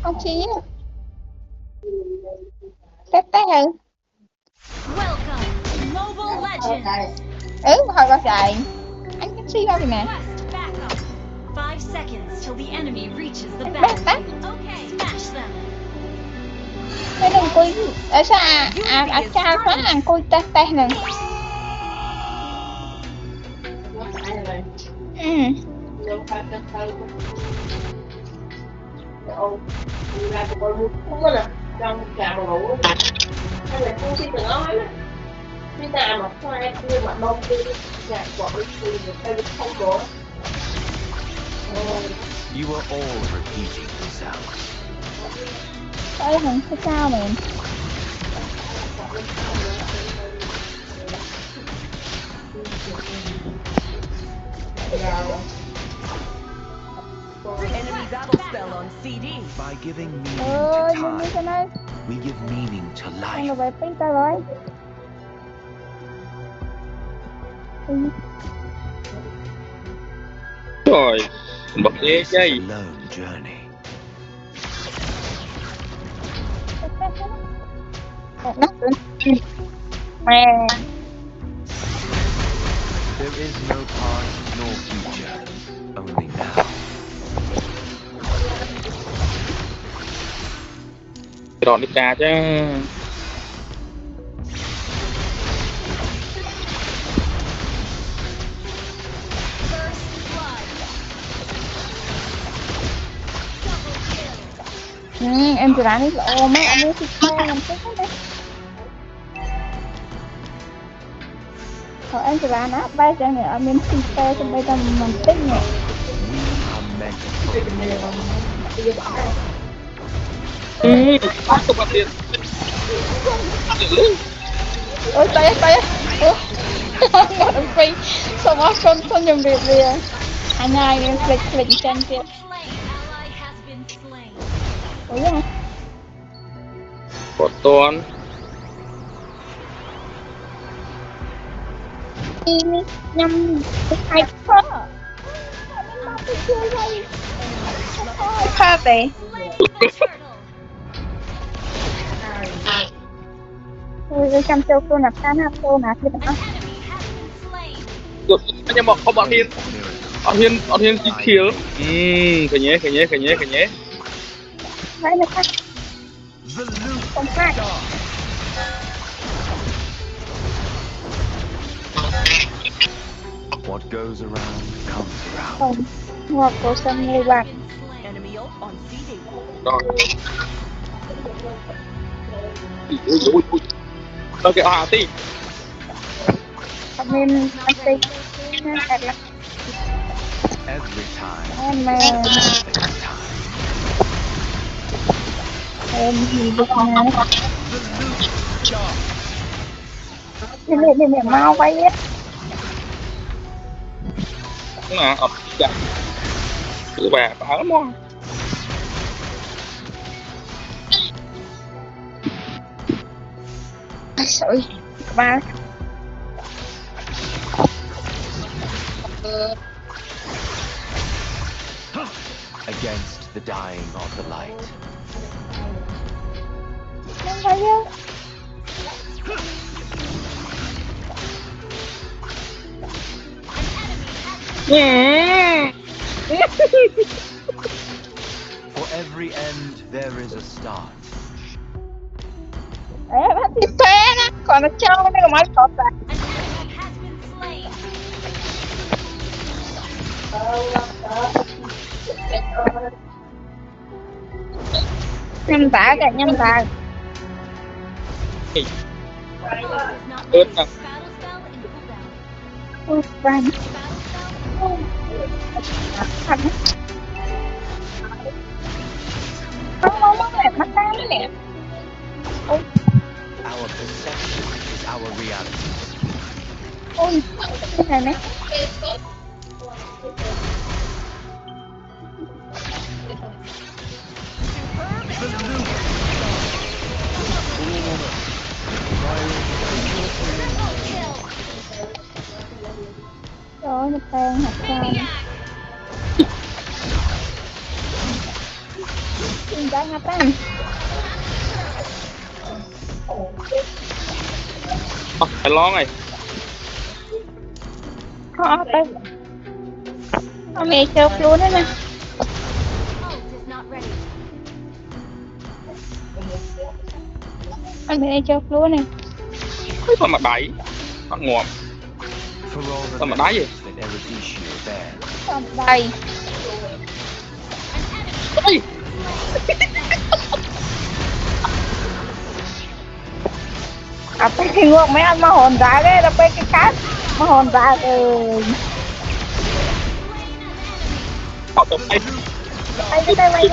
con chi á. Tết tết hả? Welcome, Mobile Legends. Mà hồi con chạy. Anh cái chi đâu vậy nè? Request backup. 5 seconds till the enemy reaches the Bác battlefield. Okay, smash them. Mấy đừng cùi. Ở sao cha quá cùi tết tết nè. Không có nè, trong trà mà ngủ hay là không khi từng nói á, khi nào mà khoai kia mà đông kia trà quả đi thì người ta không có. You are all repeating yourselves. Ơi thằng sao mày? Enemy battle spell on CD. By giving meaning to Như thế time, này. we give meaning to Anh life. là về pin ta rồi. Rồi, bật ghế This chơi. is a lone journey. Mẹ. There is no past nor future, only now. Đòn đi trà chứ. First blood. Double kill. Em chỉ bán đi ô mấy ông ấy thích làm chết hết đấy. Em chỉ bán á, bây giờ này ở miền Tây cho bây giờ mình tích nhỉ. We are meant for more. Bắt tục bắt tiền. Ôi tay ngồi đằng phi xong đó con nhầm việc gì à anh hai em click chân kia Slain. Ally has been slain. ủa vậy hả Có toàn. nhầm hai phơ phơ vậy ôi chăm tiêu cô nạp tan hạt cô nạp thì đó Enemy has been slain. Anh emบอกเขาบอกทีนเอาทีนสีเขียวcái nhé đấy là khác The loop không khác star. What goes around comes around. không hoặc cô xem người bạn Enemy ult on CD. rồi ok tí nên anh tính là Every time. em mà Every time. em thì được nhà đấy The loop star. để mau quay hết đúng là dạ cứ bà ở lắm không sorry ba Against the dying of the light. không phải đâu For every end, there is a start. Ê, bắt đi phê nè, còn nó trâu nó còn mới cọp lại. An enemy has been slain. Nhâm tả kìa, nhâm tả. Foe is not Good ready. enough. Battle spell in cooldown. Ui, vàng. Battle spell. Thật. Không, mắt ta nó đẹp. Ôi, Our perception is our reality. ôi, cái này nè. Trời ơi, nó tan hạt sao. Jangan ngapain? Phải lo này. Apa? Mẹ chụp luôn đấy nè. Ult is not ready. Mẹ chụp luôn nè. Sao mà đẩy? Ăn ngọm. For all the Sao mà đáy vậy? memories that Eruditio bears. Xong đây. Ôi! Apa cái ngược mấy anh mà hồn ra đấy, đập cái cát mà hồn ra rồi. Họ tập tay. Cái đây mày.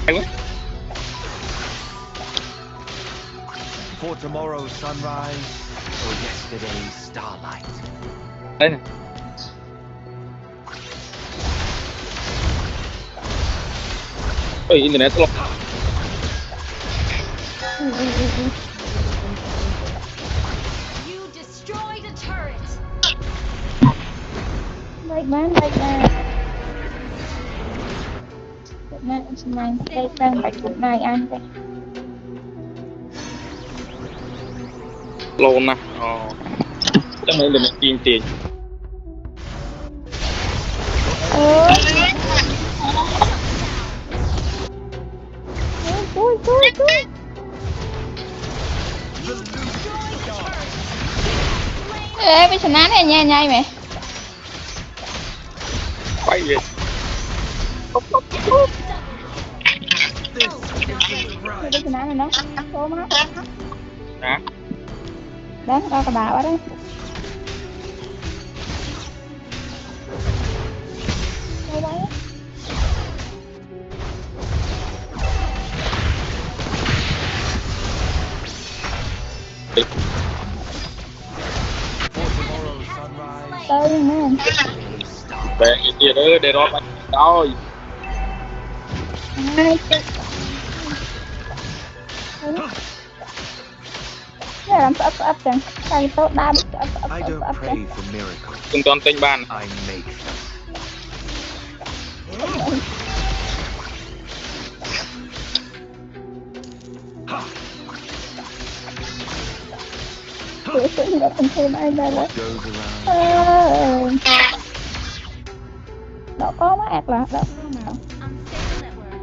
Hay quá. For tomorrow's sunrise or yesterday's starlight. Đây này. Ôi, internet slow. You destroyed a turret. Baik man, baik man. Baik man, senang. Baik man, baik man, anh đây. Lâu nè. Chắc mấy internet tiền tiền. Cui. Ê, bị sẵn này nha nhai mẹ. Quay về. Bị sẵn này nó. Số má. Hả? Đó, đâu cả bà ở đây. Đâu đấy. For tomorrow's sunrise Tới đi nè. yesterday's starlight. Về kia đó để đó bắt rồi. Hai. Cái làm ấp ấp chẳng. Cái tốt đa bị ấp I don't ấp pray for miracles. Từng toàn tên bàn. I make them. Sửa là bình thường ai đây đấy. What goes around Đó có mát là đó nào. Unstable network.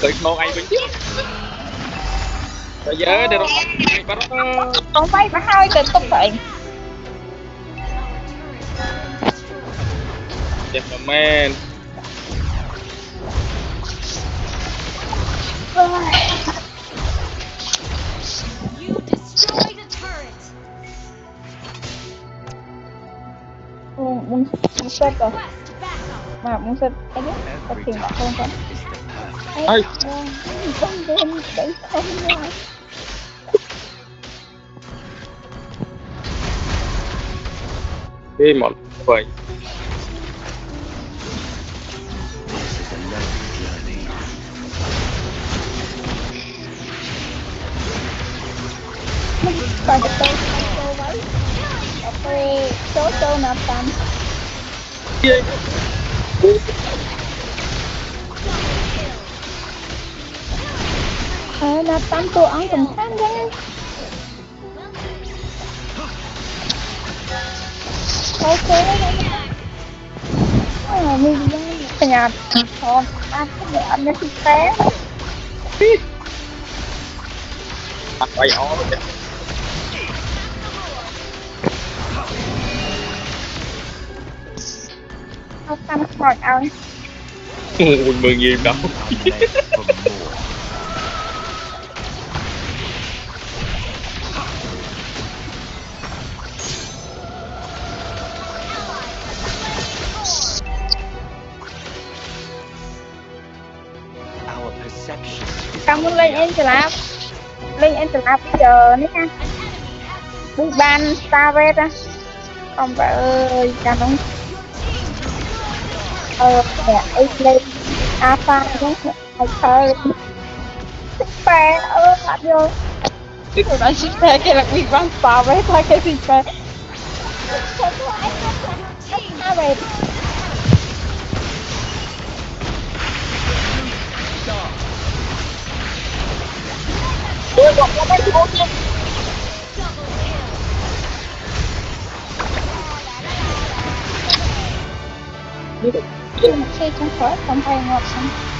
Tới ngon anh vẫn tiếp. Bây giờ để đó bắt nó. Không phải phải hai cái tục bệnh. Yes, my man. You destroyed a turret. Muốn set rồi. Request backup. Mà muốn set cái đấy. Tập every tiền task không phải. is the perfect. Ê. Không đến đấy không nha. Đi mọi người. This is a lonely journey. Còn cái tên cô mấy. Số nạp tầm. Nạp tầm tôi ăn cùng tham gia. Ok đấy. Mình ra nhà con ăn cái ăn nó thịt té. Quay ó. Không ăn khỏi ăn. Mừng gì đâu. I'm meant for more. Our perception is Con muốn lên Enchilab. Lên Enchilab bây giờ nữa nha. An enemy has đi ban Star Red á không phải ơi cha nó mẹ ấy lên alpha đúng không ai chơi super bạn vô tụi nó super cái là Big Bang Star Red là cái super không có ai Star Red chơi trong khóa không hay ngọt xong